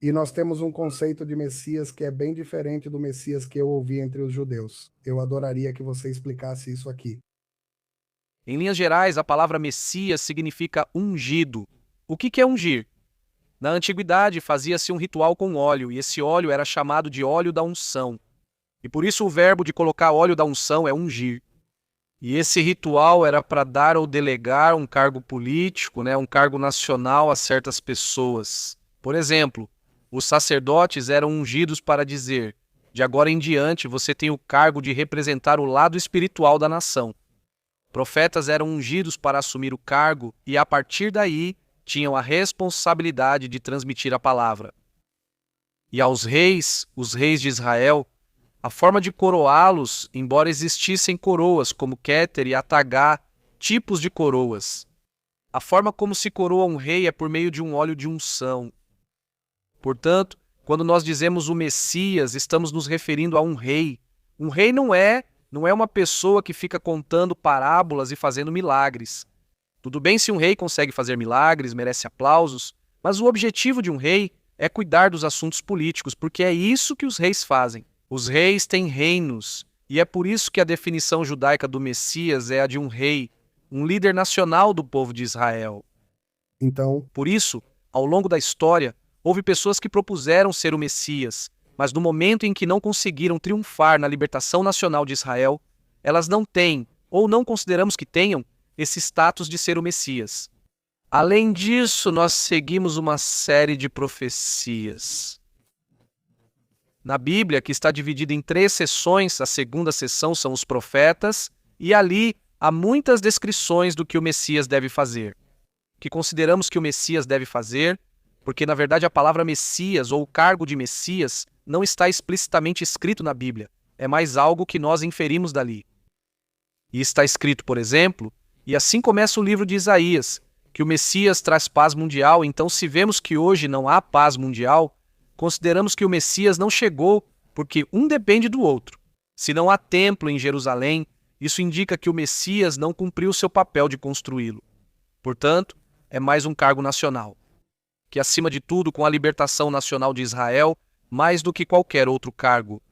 E nós temos um conceito de Messias que é bem diferente do Messias que eu ouvi entre os judeus. Eu adoraria que você explicasse isso aqui. Em linhas gerais, a palavra Messias significa ungido. O que é ungir? Na antiguidade, fazia-se um ritual com óleo, e esse óleo era chamado de óleo da unção. E por isso o verbo de colocar óleo da unção é ungir. E esse ritual era para dar ou delegar um cargo político, um cargo nacional a certas pessoas. Por exemplo, os sacerdotes eram ungidos para dizer: de agora em diante você tem o cargo de representar o lado espiritual da nação. Profetas eram ungidos para assumir o cargo e, a partir daí, tinham a responsabilidade de transmitir a palavra. E aos reis, os reis de Israel, a forma de coroá-los, embora existissem coroas como Quéter e Atagá, tipos de coroas. A forma como se coroa um rei é por meio de um óleo de unção. Portanto, quando nós dizemos o Messias, estamos nos referindo a um rei. Um rei não é uma pessoa que fica contando parábolas e fazendo milagres. Tudo bem se um rei consegue fazer milagres, merece aplausos, mas o objetivo de um rei é cuidar dos assuntos políticos, porque é isso que os reis fazem. Os reis têm reinos, e é por isso que a definição judaica do Messias é a de um rei, um líder nacional do povo de Israel. Então, Por isso, ao longo da história, houve pessoas que propuseram ser o Messias, mas no momento em que não conseguiram triunfar na libertação nacional de Israel, elas não têm, ou não consideramos que tenham, esse status de ser o Messias. Além disso, nós seguimos uma série de profecias. Na Bíblia, que está dividida em 3 seções, a segunda seção são os profetas, e ali há muitas descrições do que o Messias deve fazer. Que consideramos que o Messias deve fazer, porque na verdade a palavra Messias ou o cargo de Messias não está explicitamente escrito na Bíblia, é mais algo que nós inferimos dali. E está escrito, por exemplo, e assim começa o livro de Isaías, que o Messias traz paz mundial, então se vemos que hoje não há paz mundial, consideramos que o Messias não chegou porque um depende do outro. Se não há templo em Jerusalém, isso indica que o Messias não cumpriu seu papel de construí-lo. Portanto, é mais um cargo nacional, que acima de tudo, com a libertação nacional de Israel, mais do que qualquer outro cargo.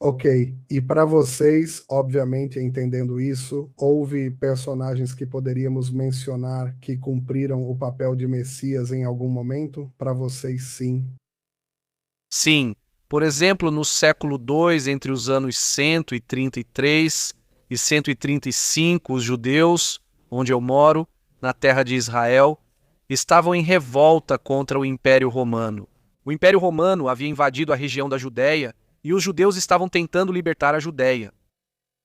ok. E para vocês, obviamente, entendendo isso, houve personagens que poderíamos mencionar que cumpriram o papel de Messias em algum momento? Para vocês, sim. Sim, por exemplo, no século II, entre os anos 133 e 135, os judeus, onde eu moro, na terra de Israel, estavam em revolta contra o Império Romano. O Império Romano havia invadido a região da Judéia e os judeus estavam tentando libertar a Judéia.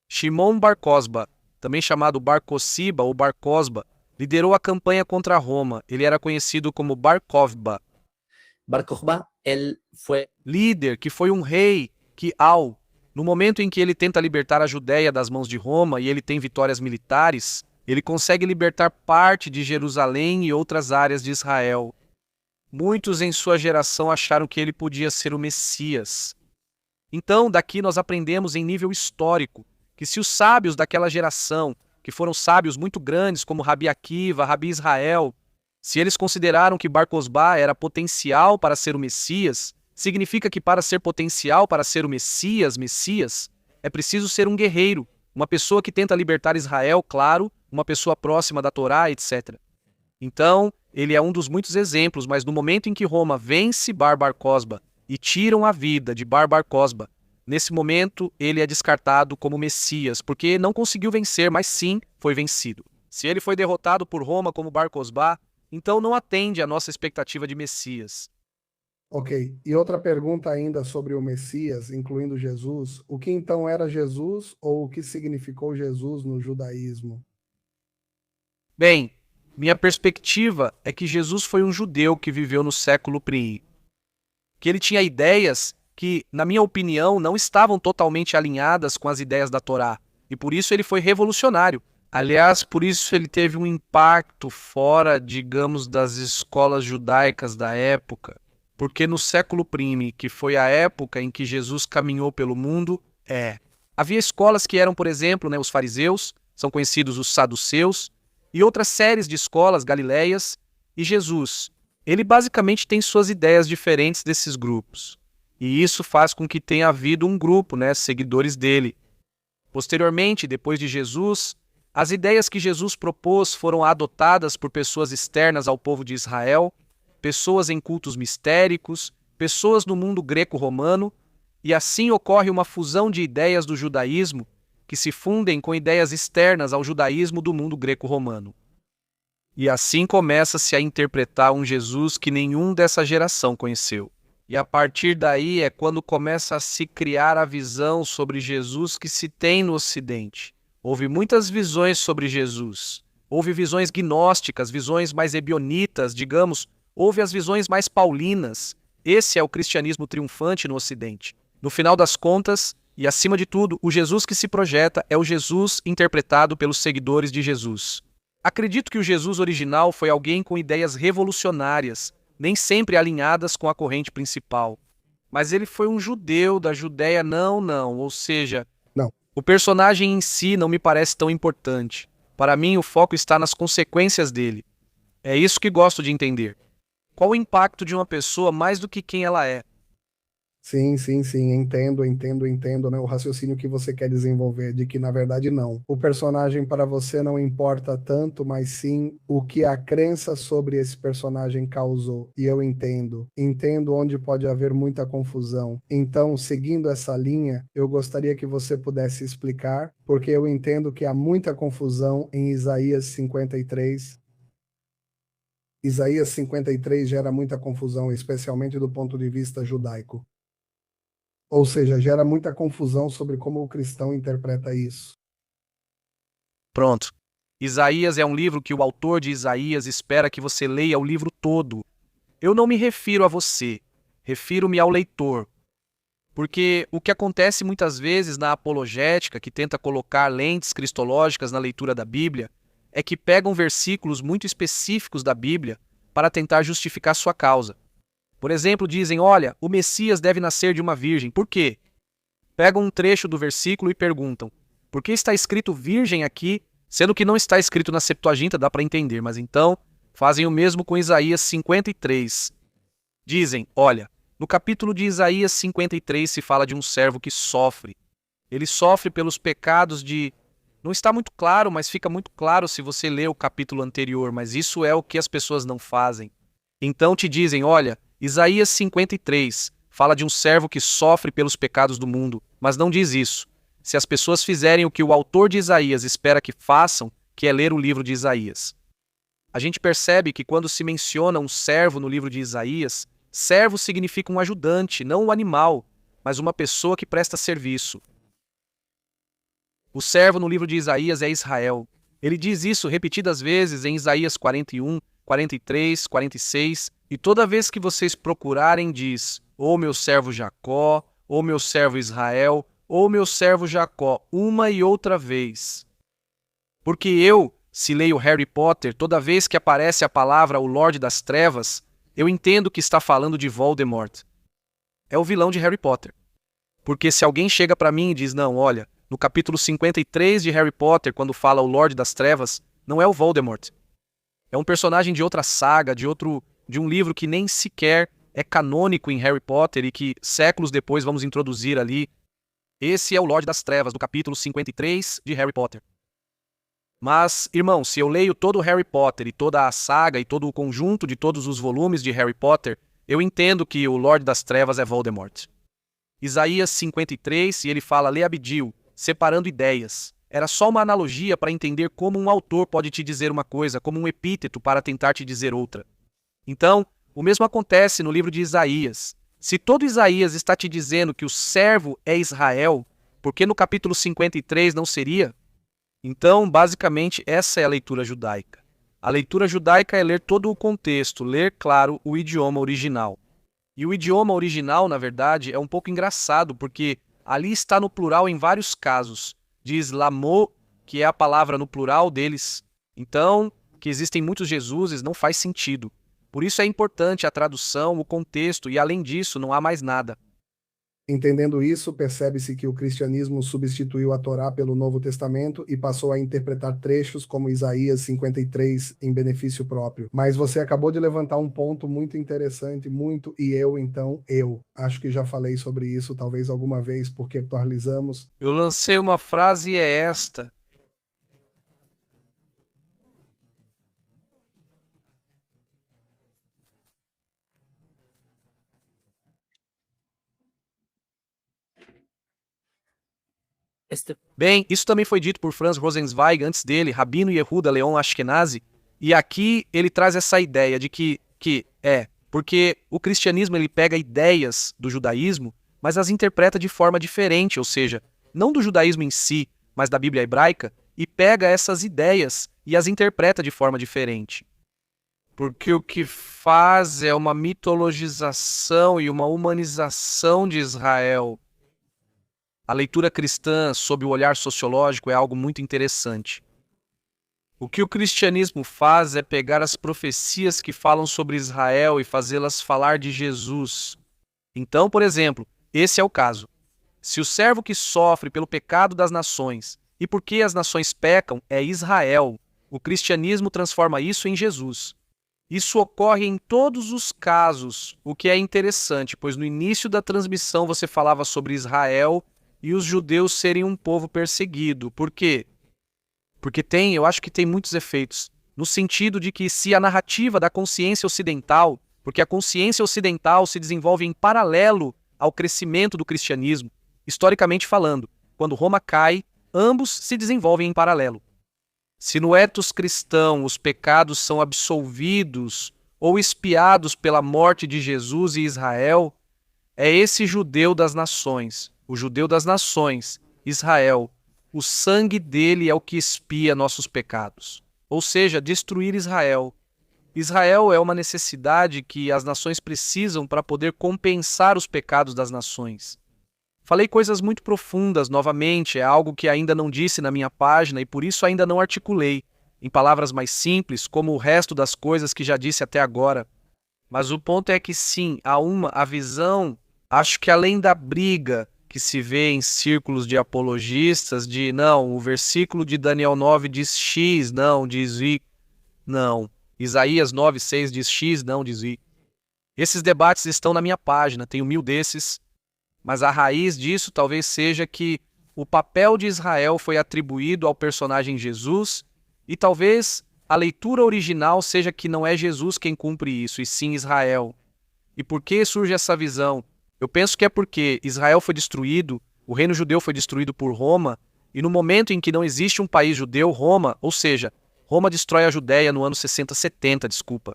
Shimon Bar Cosba, também chamado Bar Cociba ou Bar Cosba, liderou a campanha contra Roma. Ele era conhecido como Bar Kokhba. Bar Kokhba, él fue Líder que foi um rei que, no momento em que ele tenta libertar a Judéia das mãos de Roma e ele tem vitórias militares, ele consegue libertar parte de Jerusalém e outras áreas de Israel. Muitos em sua geração acharam que ele podia ser o Messias. Então, daqui nós aprendemos em nível histórico que se os sábios daquela geração, que foram sábios muito grandes como Rabi Akiva, Rabi Israel, se eles consideraram que Bar Cosba era potencial para ser o Messias, significa que para ser potencial para ser o Messias, é preciso ser um guerreiro, uma pessoa que tenta libertar Israel, claro, uma pessoa próxima da Torá, etc. Então, ele é um dos muitos exemplos, mas no momento em que Roma vence Bar Cosba e tiram a vida de Bar Cosba, nesse momento ele é descartado como Messias, porque não conseguiu vencer, mas sim foi vencido. Se ele foi derrotado por Roma como Bar Cosba, então não atende à nossa expectativa de Messias. Ok. E outra pergunta ainda sobre o Messias, incluindo Jesus. O que então era Jesus ou o que significou Jesus no judaísmo? Bem, minha perspectiva é que Jesus foi um judeu que viveu no século I. Que ele tinha ideias que, na minha opinião, não estavam totalmente alinhadas com as ideias da Torá. E por isso ele foi revolucionário. Aliás, por isso ele teve um impacto fora, digamos, das escolas judaicas da época. Porque no século I, que foi a época em que Jesus caminhou pelo mundo, havia escolas que eram, por exemplo, os fariseus, são conhecidos os saduceus, e outras séries de escolas galileias, e Jesus. Ele basicamente tem suas ideias diferentes desses grupos. E isso faz com que tenha havido um grupo, seguidores dele. Posteriormente, depois de Jesus, as ideias que Jesus propôs foram adotadas por pessoas externas ao povo de Israel, pessoas em cultos mistéricos, pessoas no mundo greco-romano, e assim ocorre uma fusão de ideias do judaísmo que se fundem com ideias externas ao judaísmo do mundo greco-romano. E assim começa-se a interpretar um Jesus que nenhum dessa geração conheceu. E a partir daí é quando começa a se criar a visão sobre Jesus que se tem no Ocidente. Houve muitas visões sobre Jesus. Houve visões gnósticas, visões mais ebionitas, digamos. Houve as visões mais paulinas. Esse é o cristianismo triunfante no Ocidente. No final das contas, e acima de tudo, o Jesus que se projeta é o Jesus interpretado pelos seguidores de Jesus. Acredito que o Jesus original foi alguém com ideias revolucionárias, nem sempre alinhadas com a corrente principal. Mas ele foi um judeu da Judéia, ou seja, Não. o personagem em si não me parece tão importante. Para mim, o foco está nas consequências dele. É isso que gosto de entender. Qual o impacto de uma pessoa mais do que quem ela é? Sim, entendo, né? O raciocínio que você quer desenvolver, de que na verdade não. O personagem para você não importa tanto, mas sim o que a crença sobre esse personagem causou. E eu entendo onde pode haver muita confusão. Então, seguindo essa linha, eu gostaria que você pudesse explicar, porque eu entendo que há muita confusão em Isaías 53. Isaías 53 gera muita confusão, especialmente do ponto de vista judaico. Ou seja, gera muita confusão sobre como o cristão interpreta isso. Pronto. Isaías é um livro que o autor de Isaías espera que você leia o livro todo. Eu não me refiro a você, refiro-me ao leitor. Porque o que acontece muitas vezes na apologética, que tenta colocar lentes cristológicas na leitura da Bíblia, é que pegam versículos muito específicos da Bíblia para tentar justificar sua causa. Por exemplo, dizem, olha, o Messias deve nascer de uma virgem. Por quê? Pegam um trecho do versículo e perguntam, por que está escrito virgem aqui, sendo que não está escrito na Septuaginta, dá para entender, mas então fazem o mesmo com Isaías 53. Dizem, olha, no capítulo de Isaías 53 se fala de um servo que sofre. Ele sofre pelos pecados de... Não está muito claro, mas fica muito claro se você ler o capítulo anterior, mas isso é o que as pessoas não fazem. Então te dizem, olha, Isaías 53 fala de um servo que sofre pelos pecados do mundo, mas não diz isso. Se as pessoas fizerem o que o autor de Isaías espera que façam, que é ler o livro de Isaías. A gente percebe que quando se menciona um servo no livro de Isaías, servo significa um ajudante, não um animal, mas uma pessoa que presta serviço. O servo no livro de Isaías é Israel. Ele diz isso repetidas vezes em Isaías 41, 43, 46, e toda vez que vocês procurarem diz, ou meu servo Jacó, ou meu servo Israel, ou meu servo Jacó, uma e outra vez. Porque eu, se leio Harry Potter, toda vez que aparece a palavra o Lorde das Trevas, eu entendo que está falando de Voldemort. É o vilão de Harry Potter. Porque se alguém chega para mim e diz, não, olha, no capítulo 53 de Harry Potter, quando fala o Lorde das Trevas, não é o Voldemort. É um personagem de outra saga, de um livro que nem sequer é canônico em Harry Potter e que séculos depois vamos introduzir ali. Esse é o Lorde das Trevas, do capítulo 53 de Harry Potter. Mas, irmão, se eu leio todo o Harry Potter e toda a saga e todo o conjunto de todos os volumes de Harry Potter, eu entendo que o Lorde das Trevas é Voldemort. Isaías 53, e ele fala Leabdil, separando ideias. Era só uma analogia para entender como um autor pode te dizer uma coisa, como um epíteto para tentar te dizer outra. Então, o mesmo acontece no livro de Isaías. Se todo Isaías está te dizendo que o servo é Israel, por que no capítulo 53 não seria? Então, basicamente, essa é a leitura judaica. A leitura judaica é ler todo o contexto, ler, claro, o idioma original. E o idioma original, na verdade, é um pouco engraçado, porque ali está no plural em vários casos. Diz Lamô, que é a palavra no plural deles. Então, que existem muitos Jesuses não faz sentido. Por isso é importante a tradução, o contexto, e além disso, não há mais nada. Entendendo isso, percebe-se que o cristianismo substituiu a Torá pelo Novo Testamento e passou a interpretar trechos como Isaías 53 em benefício próprio. Mas você acabou de levantar um ponto muito interessante, e eu acho que já falei sobre isso talvez alguma vez, porque atualizamos. Eu lancei uma frase e é esta. Bem, isso também foi dito por Franz Rosenzweig antes dele, Rabino Yehuda Leon Ashkenazi, e aqui ele traz essa ideia de porque o cristianismo ele pega ideias do judaísmo, mas as interpreta de forma diferente, ou seja, não do judaísmo em si, mas da Bíblia hebraica, e pega essas ideias e as interpreta de forma diferente. Porque o que faz é uma mitologização e uma humanização de Israel. A leitura cristã sob o olhar sociológico é algo muito interessante. O que o cristianismo faz é pegar as profecias que falam sobre Israel e fazê-las falar de Jesus. Então, por exemplo, esse é o caso. Se o servo que sofre pelo pecado das nações e por que as nações pecam é Israel, o cristianismo transforma isso em Jesus. Isso ocorre em todos os casos, o que é interessante, pois no início da transmissão você falava sobre Israel e os judeus serem um povo perseguido. Por quê? Porque eu acho que tem muitos efeitos. No sentido de que se a narrativa da consciência ocidental, porque a consciência ocidental se desenvolve em paralelo ao crescimento do cristianismo, historicamente falando, quando Roma cai, ambos se desenvolvem em paralelo. Se no ethos cristão os pecados são absolvidos ou expiados pela morte de Jesus e Israel, é esse judeu das nações, o judeu das nações, Israel, o sangue dele é o que expia nossos pecados. Ou seja, destruir Israel. Israel é uma necessidade que as nações precisam para poder compensar os pecados das nações. Falei coisas muito profundas, novamente, é algo que ainda não disse na minha página e por isso ainda não articulei, em palavras mais simples, como o resto das coisas que já disse até agora. Mas o ponto é que sim, há a visão, acho que além da briga que se vê em círculos de apologistas, de não, o versículo de Daniel 9 diz X, não, diz Y, não. Isaías 9:6 diz X, não, diz Y. Esses debates estão na minha página, tenho 1000 desses, mas a raiz disso talvez seja que o papel de Israel foi atribuído ao personagem Jesus e talvez a leitura original seja que não é Jesus quem cumpre isso, e sim Israel. E por que surge essa visão? Eu penso que é porque Israel foi destruído, o reino judeu foi destruído por Roma, e no momento em que não existe um país judeu, Roma, ou seja, Roma destrói a Judéia no ano 60-70, desculpa.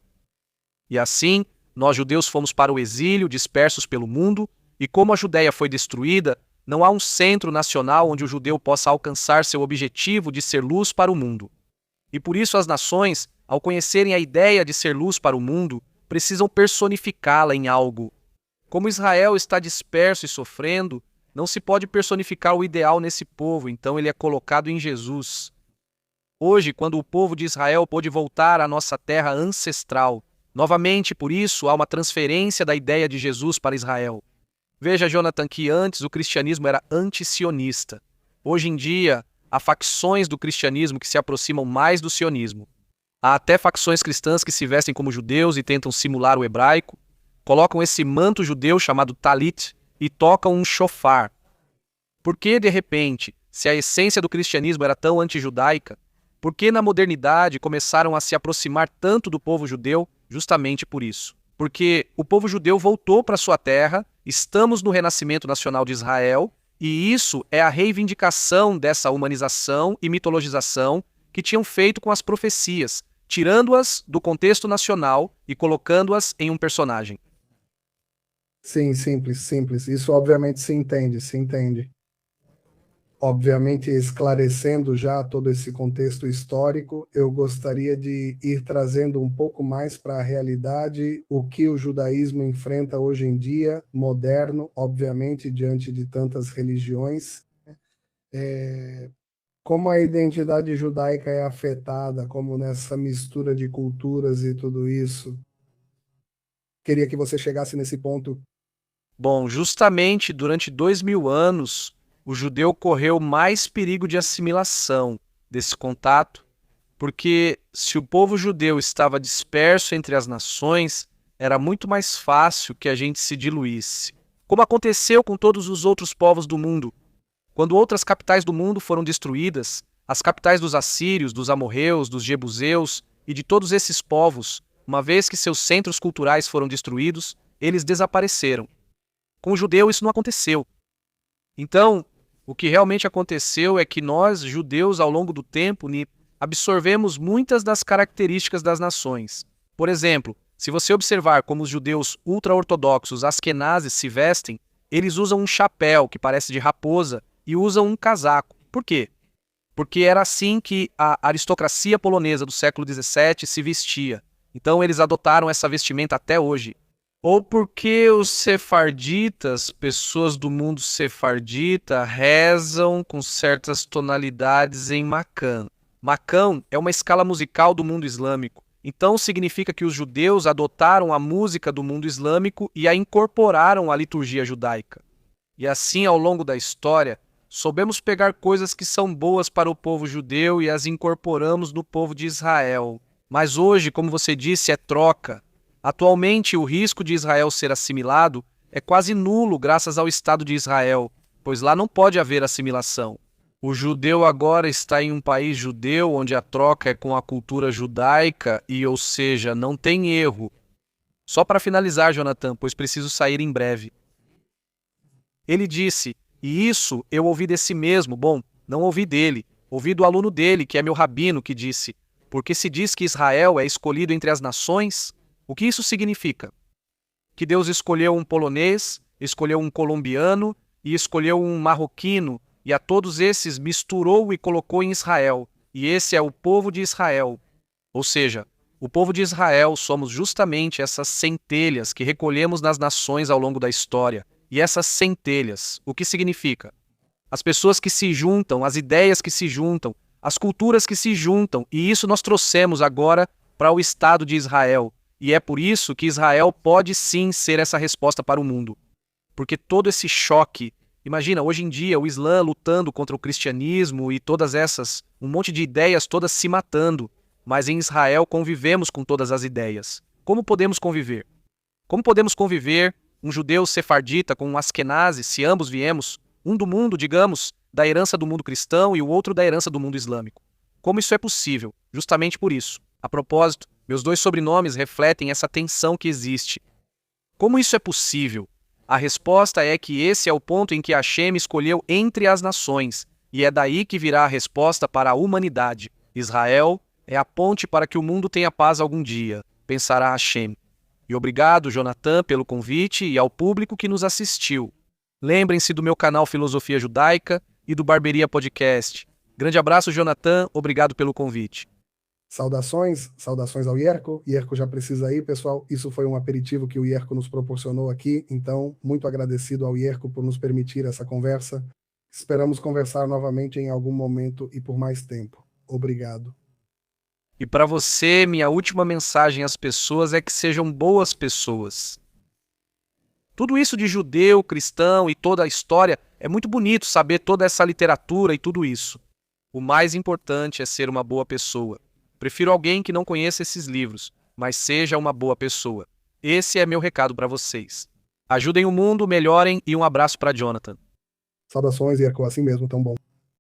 E assim, nós judeus fomos para o exílio, dispersos pelo mundo, e como a Judéia foi destruída, não há um centro nacional onde o judeu possa alcançar seu objetivo de ser luz para o mundo. E por isso as nações, ao conhecerem a ideia de ser luz para o mundo, precisam personificá-la em algo. Como Israel está disperso e sofrendo, não se pode personificar o ideal nesse povo, então ele é colocado em Jesus. Hoje, quando o povo de Israel pôde voltar à nossa terra ancestral, novamente por isso há uma transferência da ideia de Jesus para Israel. Veja, Jonathan, que antes o cristianismo era anti-sionista. Hoje em dia, há facções do cristianismo que se aproximam mais do sionismo. Há até facções cristãs que se vestem como judeus e tentam simular o hebraico, colocam esse manto judeu chamado talit e tocam um shofar. Por que, de repente, se a essência do cristianismo era tão antijudaica, por que na modernidade começaram a se aproximar tanto do povo judeu? Justamente por isso. Porque o povo judeu voltou para sua terra, estamos no renascimento nacional de Israel, e isso é a reivindicação dessa humanização e mitologização que tinham feito com as profecias, tirando-as do contexto nacional e colocando-as em um personagem. Sim, simples. Isso obviamente se entende. Obviamente, esclarecendo já todo esse contexto histórico, eu gostaria de ir trazendo um pouco mais para a realidade o que o judaísmo enfrenta hoje em dia, moderno, obviamente, diante de tantas religiões. Como a identidade judaica é afetada, como nessa mistura de culturas e tudo isso. Queria que você chegasse nesse ponto. Bom, justamente durante 2000 anos, o judeu correu mais perigo de assimilação desse contato, porque se o povo judeu estava disperso entre as nações, era muito mais fácil que a gente se diluísse. Como aconteceu com todos os outros povos do mundo. Quando outras capitais do mundo foram destruídas, as capitais dos assírios, dos amorreus, dos jebuseus e de todos esses povos, uma vez que seus centros culturais foram destruídos, eles desapareceram. Com o judeu isso não aconteceu. Então, o que realmente aconteceu é que nós, judeus, ao longo do tempo, absorvemos muitas das características das nações. Por exemplo, se você observar como os judeus ultra-ortodoxos askenazes se vestem, eles usam um chapéu que parece de raposa e usam um casaco. Por quê? Porque era assim que a aristocracia polonesa do século XVII se vestia. Então eles adotaram essa vestimenta até hoje. Ou porque os sefarditas, pessoas do mundo sefardita, rezam com certas tonalidades em Macã. Macã é uma escala musical do mundo islâmico. Então significa que os judeus adotaram a música do mundo islâmico e a incorporaram à liturgia judaica. E assim, ao longo da história, soubemos pegar coisas que são boas para o povo judeu e as incorporamos no povo de Israel. Mas hoje, como você disse, é troca. Atualmente, o risco de Israel ser assimilado é quase nulo graças ao Estado de Israel, pois lá não pode haver assimilação. O judeu agora está em um país judeu onde a troca é com a cultura judaica e, ou seja, não tem erro. Só para finalizar, Jonathan, pois preciso sair em breve. Ele disse, e isso eu ouvi desse mesmo, não ouvi dele, ouvi do aluno dele, que é meu rabino, que disse, porque se diz que Israel é escolhido entre as nações, o que isso significa? Que Deus escolheu um polonês, escolheu um colombiano e escolheu um marroquino, e a todos esses misturou e colocou em Israel, e esse é o povo de Israel. Ou seja, o povo de Israel somos justamente essas centelhas que recolhemos nas nações ao longo da história. E essas centelhas, o que significa? As pessoas que se juntam, as ideias que se juntam, as culturas que se juntam, e isso nós trouxemos agora para o Estado de Israel. E é por isso que Israel pode sim ser essa resposta para o mundo. Porque todo esse choque, imagina, hoje em dia o Islã lutando contra o cristianismo e todas essas, um monte de ideias todas se matando, mas em Israel convivemos com todas as ideias. Como podemos conviver? Como podemos conviver um judeu sefardita com um askenazi, se ambos viemos, um do mundo, digamos, da herança do mundo cristão e o outro da herança do mundo islâmico? Como isso é possível? Justamente por isso. A propósito, meus dois sobrenomes refletem essa tensão que existe. Como isso é possível? A resposta é que esse é o ponto em que Hashem escolheu entre as nações, e é daí que virá a resposta para a humanidade. Israel é a ponte para que o mundo tenha paz algum dia, pensará Hashem. E obrigado, Jonathan, pelo convite e ao público que nos assistiu. Lembrem-se do meu canal Filosofia Judaica e do Barberia Podcast. Grande abraço, Jonathan, obrigado pelo convite. Saudações ao Ierko. Ierko já precisa ir, pessoal. Isso foi um aperitivo que o Ierko nos proporcionou aqui, então, muito agradecido ao Ierko por nos permitir essa conversa. Esperamos conversar novamente em algum momento e por mais tempo. Obrigado. E para você, minha última mensagem às pessoas é que sejam boas pessoas. Tudo isso de judeu, cristão e toda a história, é muito bonito saber toda essa literatura e tudo isso. O mais importante é ser uma boa pessoa. Prefiro alguém que não conheça esses livros, mas seja uma boa pessoa. Esse é meu recado para vocês. Ajudem o mundo, melhorem e um abraço para Jonathan. Saudações, Ierko, assim mesmo, tão bom.